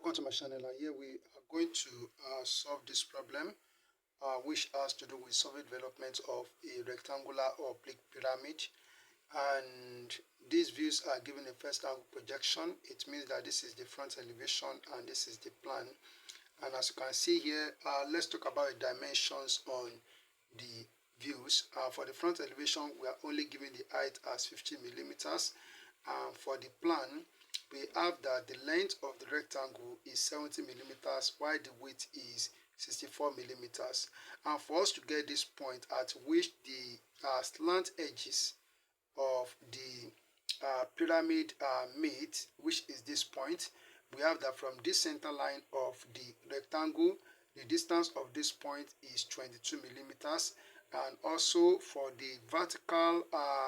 Welcome to my channel. Here we are going to solve this problem which has to do with solid development of a rectangular or oblique pyramid, and these views are given a first angle projection. It means that this is the front elevation and this is the plan. And as you can see here, let's talk about the dimensions on the views. For the front elevation, we are only given the height as 50 millimeters. For the plan, we have that the length of the rectangle is 70 millimeters while the width is 64 millimeters. And for us to get this point at which the slant edges of the pyramid meet, which is this point, we have that from this center line of the rectangle, the distance of this point is 22 millimeters, and also for the vertical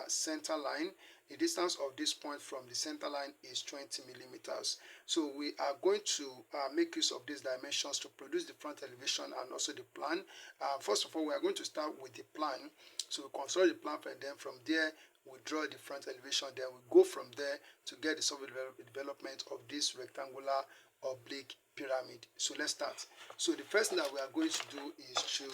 center line, the distance of this point from the center line is 20 millimeters. So we are going to make use of these dimensions to produce the front elevation and also the plan. First of all, we are going to start with the plan. So we construct the plan, and then from there we draw the front elevation. Then we go from there to get the solid development of this rectangular oblique pyramid. So let's start. So the first thing that we are going to do is to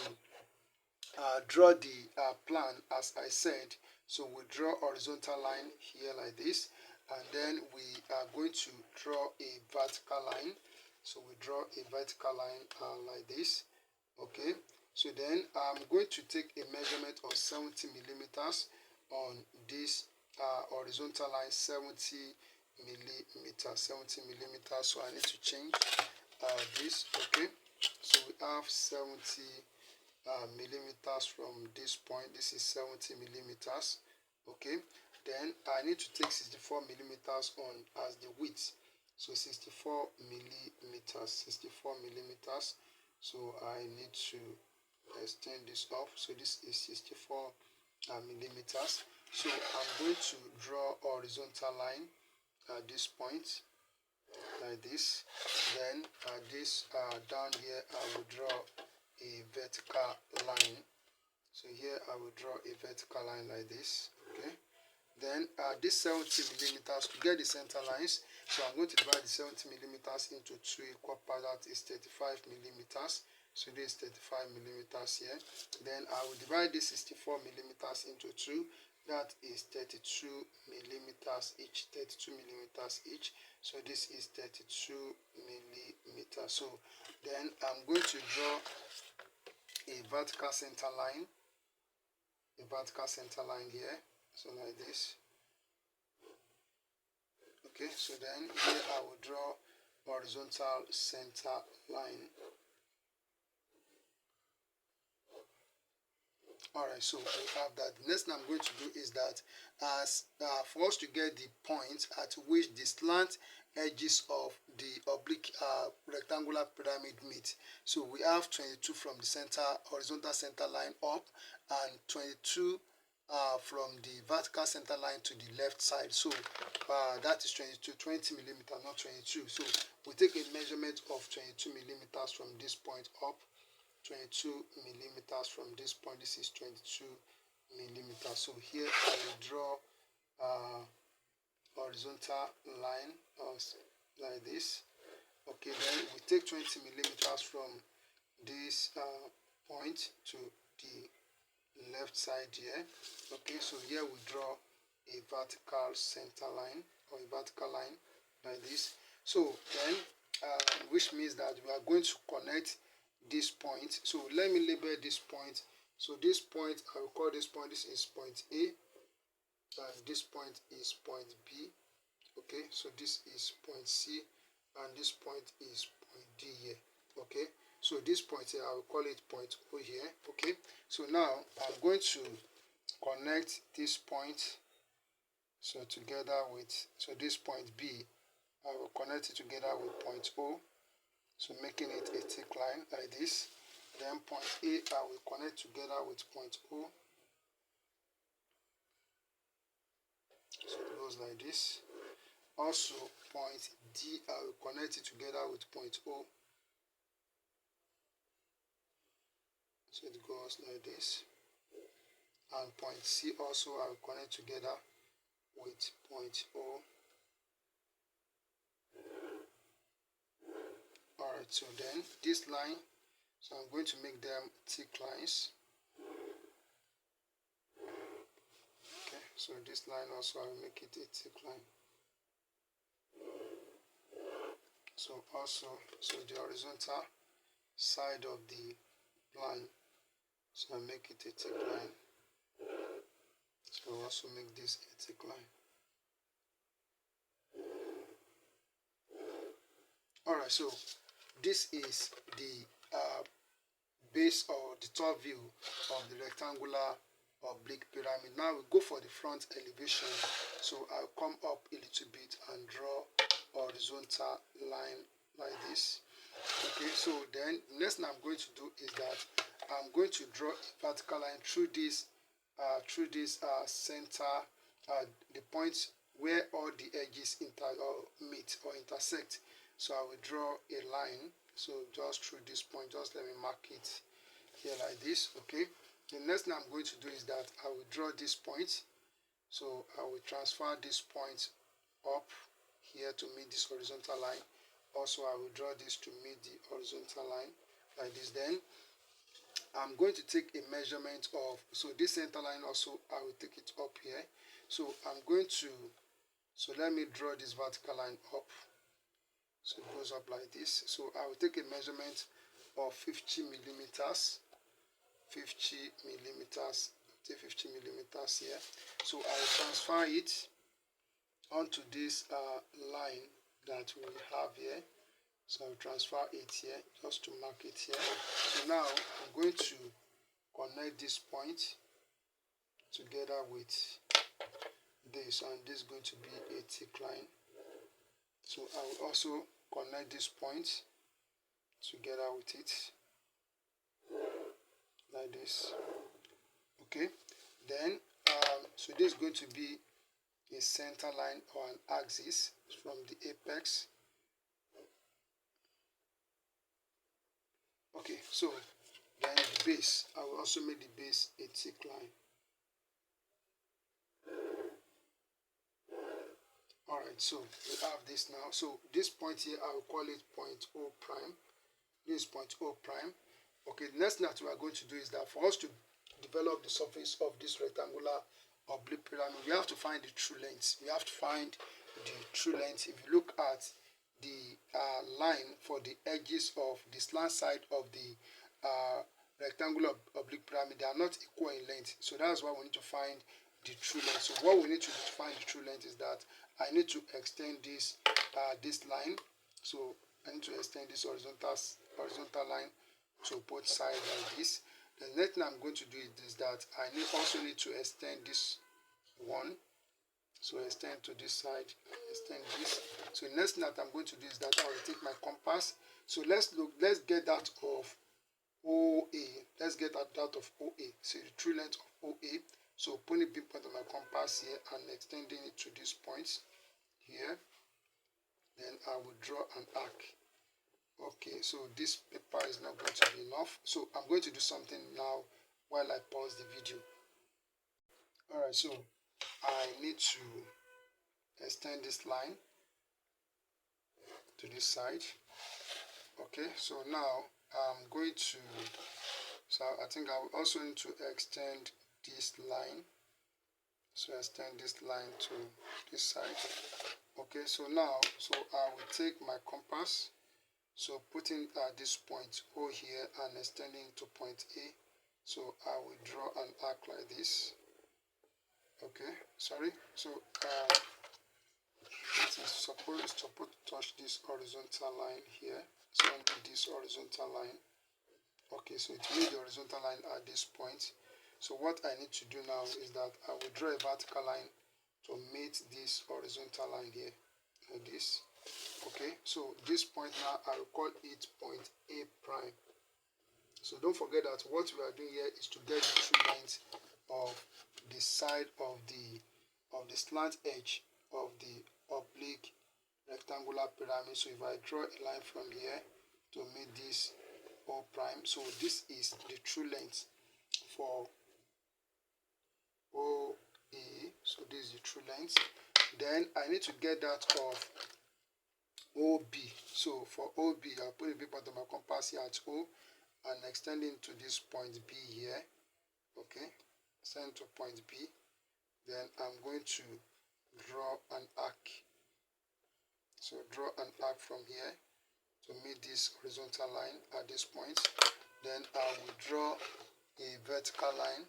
draw the plan, as I said. So we draw horizontal line here like this, and then we are going to draw a vertical line. So we draw a vertical line like this. Okay, so then I'm going to take a measurement of 70 millimeters on this horizontal line, 70 millimeters. So I need to change this. Okay, so we have 70 millimeters from this point. This is 70 millimeters. Okay, then I need to take 64 millimeters on as the width. So 64 millimeters. So I need to extend this up. So this is 64 millimeters. So I'm going to draw a horizontal line at this point like this. Then this down here I will draw a vertical line. So here I will draw a vertical line like this. Okay, then this 70 millimeters to get the center lines. So I'm going to divide the 70 millimeters into 2 equal parts. That is 35 millimeters. So this is 35 millimeters here. Then I will divide this 64 millimeters into 2. That is 32 millimeters each. 32 millimeters each. So this is 32 millimeters. So then I'm going to draw a vertical center line. A vertical center line here. So like this. Okay, so then here I will draw horizontal center line. Alright, so we have that. The next thing I'm going to do is that for us to get the point at which the slant edges of the oblique rectangular pyramid meet. So we have 22 from the center horizontal center line up, and 22 from the vertical center line to the left side. So that is 20 millimeters, not 22. So we take a measurement of 22 millimeters from this point up. 22 millimeters from this point. This is 22 millimeters. So here I will draw horizontal line like this. Okay, then we take 20 millimeters from this point to the left side here. Okay, so here we draw a vertical center line or a vertical line like this. So then which means that we are going to connect this point. So let me label this point. So this point, I will call this point, this is point A, and this point is point B. Okay, so this is point C, and this point is point D here. Okay, so this point here, I will call it point O here. Okay, so now I'm going to connect this point so together with, so this point B, I will connect it together with point O. So making it a thick line like this. Then point A, I will connect together with point O. So it goes like this. Also point D, I will connect it together with point O. So it goes like this. And point C also I will connect together with point O. Alright, so then this line, so I'm going to make them thick lines. Okay, so this line also I will make it a thick line. So also, so the horizontal side of the line, so I make it a thick line. So I'll also make this a thick line. Alright, so this is the base or the top view of the rectangular oblique pyramid. Now we go for the front elevation. So I'll come up a little bit and draw horizontal line like this. Okay, so then the next thing I'm going to do is that I'm going to draw a vertical line through this center, the points where all the edges meet or intersect. So I will draw a line, so just through this point, just let me mark it here like this. Okay, the next thing I'm going to do is that I will draw this point, so I will transfer this point up here to meet this horizontal line. Also I will draw this to meet the horizontal line like this. Then I'm going to take a measurement of, so this center line also I will take it up here. So I'm going to, so let me draw this vertical line up. So it goes up like this. So I will take a measurement of 50 millimeters. 50 millimeters. Take 50 millimeters here. So I will transfer it onto this line that we have here. So I'll transfer it here just to mark it here. So now I'm going to connect this point together with this, and this is going to be a thick line. So I will also connect this point together with it like this. Okay, then so this is going to be a center line or an axis from the apex. Okay, so then the base, I will also make the base a thick line. Alright, so we have this now. So this point here, I will call it point O prime. This is point O prime. Okay, the next thing that we are going to do is that for us to develop the surface of this rectangular oblique pyramid, we have to find the true length. We have to find the true length. If you look at the line for the edges of the slant side of the rectangular oblique pyramid, they are not equal in length. So that's why we need to find the true length. So what we need to find the true length is that I need to extend this line. So I need to extend this horizontal line to both sides like this. The next thing I'm going to do is that I also need to extend this one. So extend to this side, extend this. So the next thing that I'm going to do is that I will take my compass. So let's get that of OA. Let's get that of OA. So the true length of OA. So putting a big point on my compass here and extending it to this point here. Then I will draw an arc. Okay, so this paper is not going to be enough. So I'm going to do something now while I pause the video. Alright, so I need to extend this line to this side. Okay, so now I'm going to, so I think I will also need to extend this line. So extend this line to this side. Okay, so now, so I will take my compass, so putting this point O here and extending to point A. So I will draw an arc like this. Okay, sorry. So it is supposed to touch this horizontal line here. So I need this horizontal line. Okay, so it made the horizontal line at this point. So what I need to do now is that I will draw a vertical line to meet this horizontal line here, like this. Okay, so this point now I will call it point A prime. So don't forget that what we are doing here is to get the true length of the side of the slant edge of the oblique rectangular pyramid. So if I draw a line from here to meet this O prime, so this is the true length for OA. So this is the true length. Then I need to get that of OB. So for OB, I'll put a B point of my compass here at O and extending to this point B here. Okay, send to point B. Then I'm going to draw an arc. So draw an arc from here to meet this horizontal line at this point. Then I will draw a vertical line.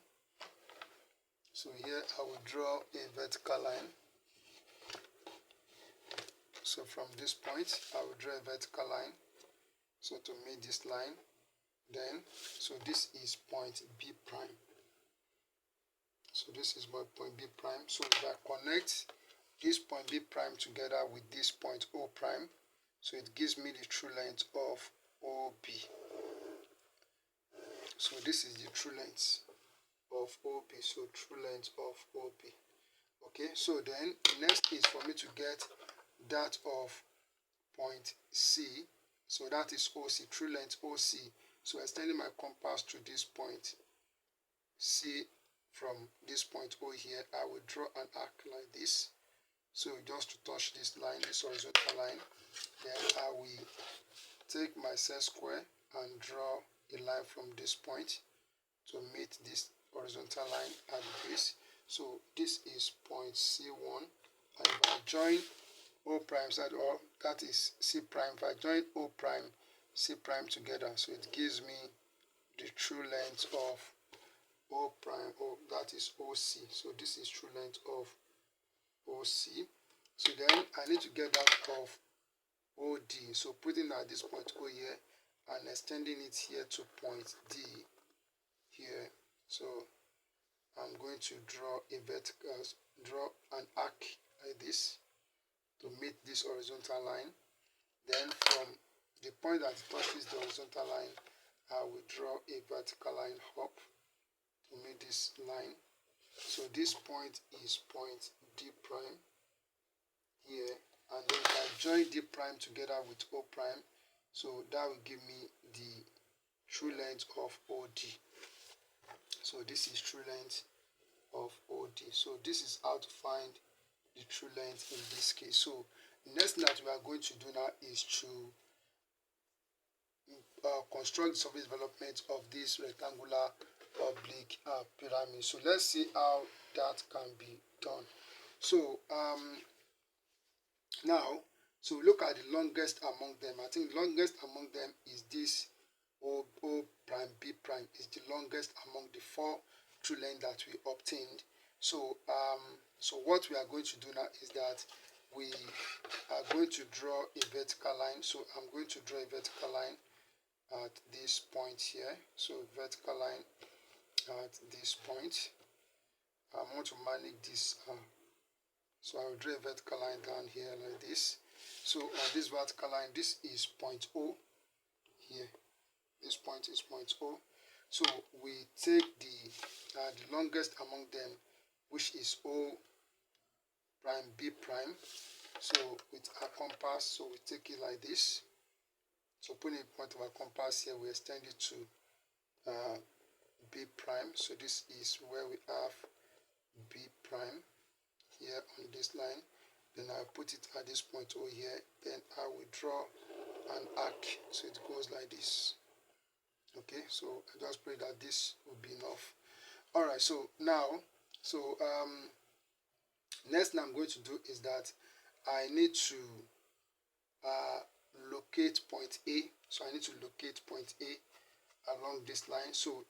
So here I will draw a vertical line. So from this point I will draw a vertical line. So to meet this line. Then so this is point B prime. So this is my point B prime. So if I connect this point B prime together with this point O prime, so it gives me the true length of OB. So this is the true length of OB. So true length of OB. Okay, so then next is for me to get that of point C. So that is OC, true length OC. So extending my compass to this point C, from this point O here, I will draw an arc like this. So just to touch this line, this horizontal line, then I will take my set square and draw a line from this point to meet this horizontal line at the base. So this is point C1, and if I join O prime side, or that is C prime, if I join O prime, C prime together, so it gives me the true length of O prime, or that is OC. So this is true length of OC. So then I need to get that of OD. So putting at this point O here and extending it here to point D here. So I'm going to draw a vertical, draw an arc like this to meet this horizontal line. Then from the point that touches the horizontal line, I will draw a vertical line up to meet this line. So this point is point D prime here, and then if I join D prime together with O prime, so that will give me the true length of OD. So this is true length of OD. So this is how to find the true length in this case. So next thing that we are going to do now is to construct the surface development of this rectangular oblique pyramid. So let's see how that can be done. So now, so look at the longest among them. I think the longest among them is this O prime B prime is the longest among the four true lengths that we obtained. So so what we are going to do now is that we are going to draw a vertical line. So I'm going to draw a vertical line at this point here. So vertical line at this point. I want to manage this. So I will draw a vertical line down here like this. So on this vertical line, this is point O here. This point is point O. So we take the longest among them, which is O prime B prime. So with our compass, so we take it like this. So putting a point of our compass here, we extend it to B prime. So this is where we have B prime here on this line. Then I'll put it at this point over here. Then I will draw an arc. So it goes like this. Okay, so I just pray that this will be enough. Alright, so now, so next thing I'm going to do is that I need to locate point A. So I need to locate point A along this line. So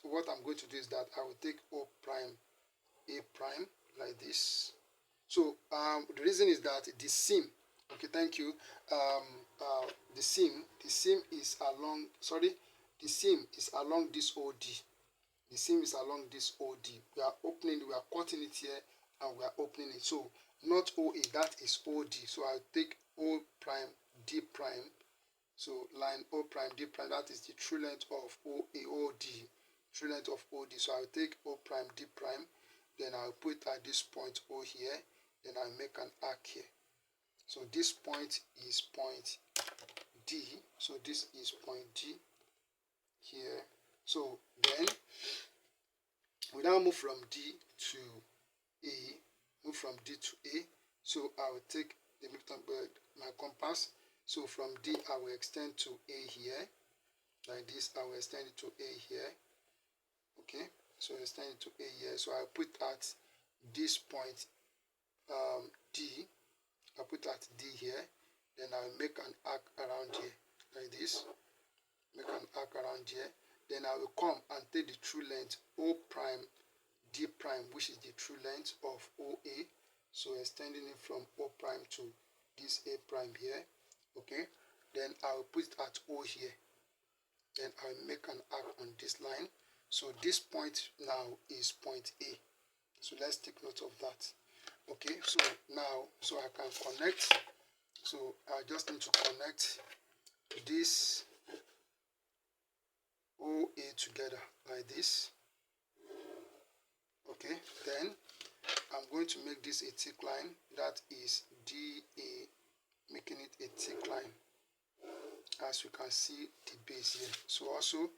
what I'm going to do is that I will take O prime A prime like this. So the reason is that the seam, okay, thank you, the seam is along, the seam is along this OD. The seam is along this OD. We are opening, we are cutting it here and we are opening it. So not OA, that is OD. So I'll take O prime D prime. So line O prime D prime, that is the true length of OD, true length of OD. So I'll take O prime D prime, then I'll put at this point O here, then I'll make an arc here. So this point is point D. So this is point D here. So then we now move from D to A, move from D to A. So I will take the midpoint my compass. So from D I will extend to A here, like this. I will extend it to A here. Okay, so extend it to A here. So I'll put at this point D. I'll put at D here. Then I'll make an arc around here, like this. Make an arc around here. Then I will come and take the true length O prime D prime, which is the true length of OA. So extending it from O prime to this A prime here. Okay, then I will put it at O here. Then I will make an arc on this line. So this point now is point A. So let's take note of that. Okay, so now, so I can connect. So I just need to connect this OA together like this. Okay, then I'm going to make this a thick line. That is DA, making it a thick line. As you can see the base here. So also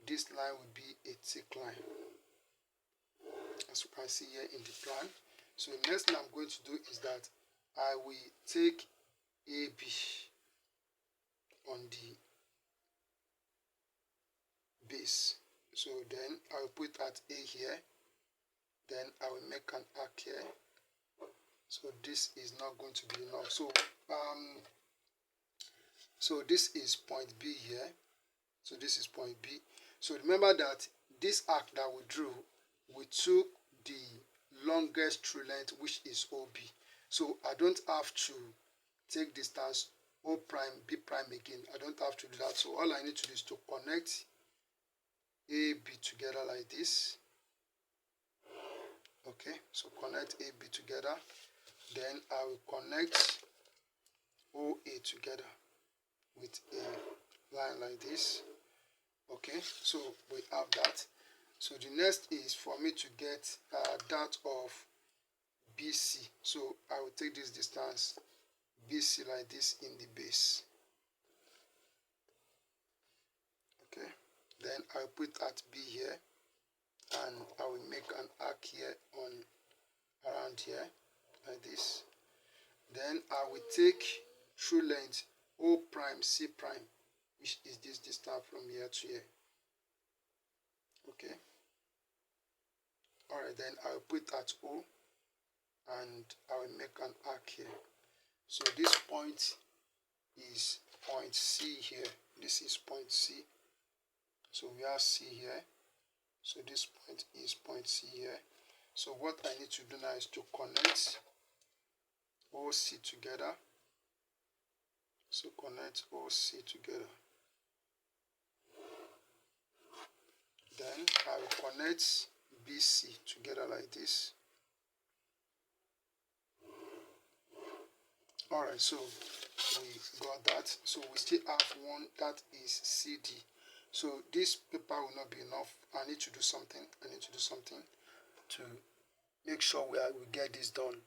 this line will be a thick line, as you can see here in the plan. So the next thing I'm going to do is that I will take AB on the base. So then I will put at A here. Then I will make an arc here. So this is not going to be enough. So this is point B here. So this is point B. So remember that this arc that we drew, we took the longest true length, which is OB. So I don't have to take distance O prime, B prime again. I don't have to do that. So all I need to do is to connect AB together like this. Okay, so connect AB together. Then I will connect OA together with a line like this. Okay, so we have that. So the next is for me to get that of BC. So I will take this distance BC like this in the base. Okay, then I will put at B here, and I will make an arc here on around here like this. Then I will take true length O prime C prime, which is this distance from here to here. Okay, all right, then I will put at O and I will make an arc here. So this point is point C here. This is point C. So we have C here. So this point is point C here. So what I need to do now is to connect OC together. So connect OC together. Then I will connect BC together like this. Alright, so we got that. So we still have one that is CD. So this paper will not be enough. I need to do something. I need to do something to make sure we get this done.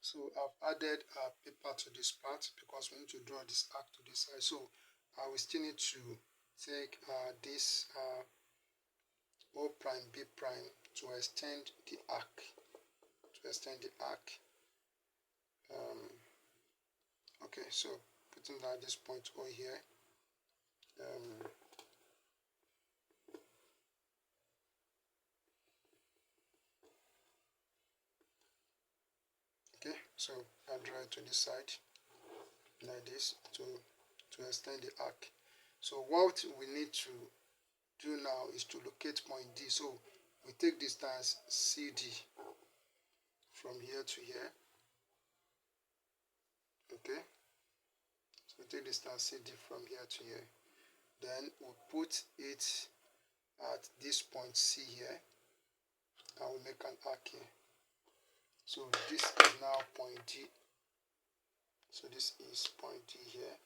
So I've added a paper to this part because we need to draw this arc to this side. So I will still need to take this O prime B prime to extend the arc. Okay, so putting that this point O here. Okay, so I draw it to this side like this to extend the arc. So what we need to do now is to locate point D. So we take distance CD from here to here. Okay, so we take distance CD from here to here. Then we put it at this point C here, and we make an arc here. So this is now point D. So this is point D here.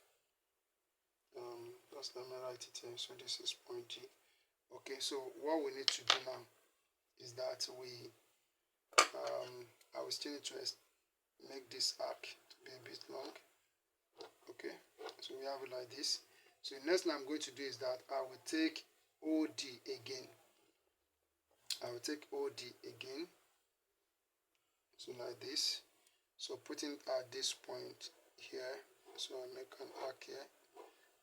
Just let me write it here. So this is point D. Okay, so what we need to do now is that I will still need to make this arc to be a bit long. Okay, so we have it like this. So the next thing I'm going to do is that I will take OD again. I will take OD again. So like this. So putting at this point here, so I make an arc here.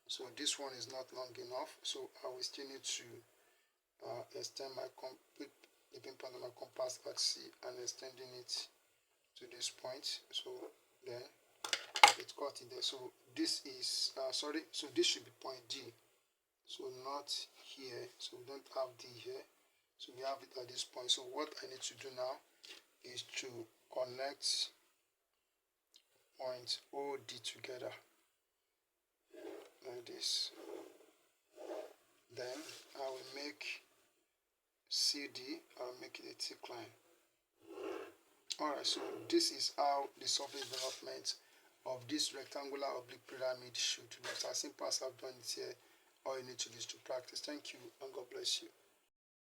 So this one is not long enough, so I will still need to extend my the pinpoint of my compass axis and extending it to this point. So then it got it there. So this is so this should be point D, so not here. So we don't have D here, so we have it at this point. So what I need to do now is to connect point OD together like this. Then I will make CD, I'll make it a thick line. Alright, so this is how the surface development of this rectangular oblique pyramid should look. As simple as I've done it here, all you need to do is to practice. Thank you and God bless you.